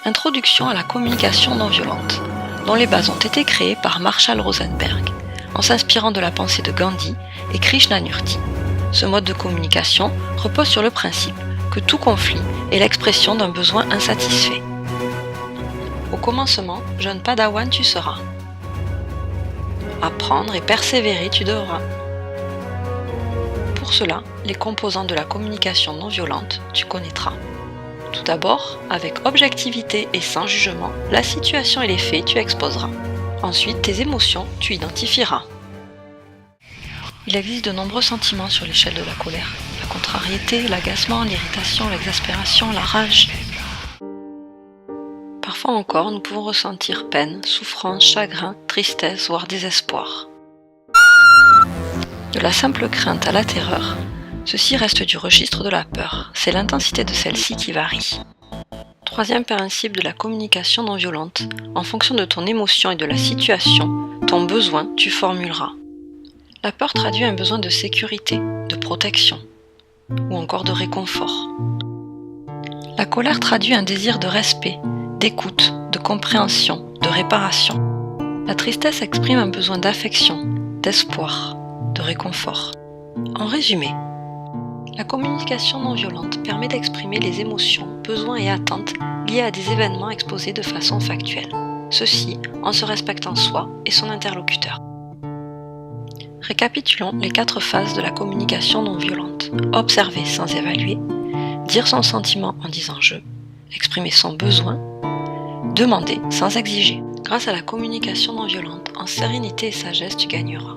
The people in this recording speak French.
Introduction à la communication non violente, dont les bases ont été créées par Marshall Rosenberg, en s'inspirant de la pensée de Gandhi et Krishnamurti. Ce mode de communication repose sur le principe que tout conflit est l'expression d'un besoin insatisfait. Au commencement, jeune padawan tu seras. Apprendre et persévérer tu devras. Pour cela, les composants de la communication non violente, tu connaîtras. Tout d'abord, avec objectivité et sans jugement, la situation et les faits tu exposeras. Ensuite, tes émotions tu identifieras. Il existe de nombreux sentiments sur l'échelle de la colère. La contrariété, l'agacement, l'irritation, l'exaspération, la rage. Parfois encore, nous pouvons ressentir peine, souffrance, chagrin, tristesse, voire désespoir. De la simple crainte à la terreur, ceci reste du registre de la peur. C'est l'intensité de celle-ci qui varie. Troisième principe de la communication non violente, en fonction de ton émotion et de la situation, ton besoin tu formuleras. La peur traduit un besoin de sécurité, de protection, ou encore de réconfort. La colère traduit un désir de respect, d'écoute, de compréhension, de réparation. La tristesse exprime un besoin d'affection, d'espoir, de réconfort. En résumé, la communication non violente permet d'exprimer les émotions, besoins et attentes liés à des événements exposés de façon factuelle. Ceci en se respectant soi et son interlocuteur. Récapitulons les 4 phases de la communication non violente. Observer sans évaluer, dire son sentiment en disant « je », exprimer son besoin, demander sans exiger. Grâce à la communication non violente, en sérénité et sagesse, tu gagneras.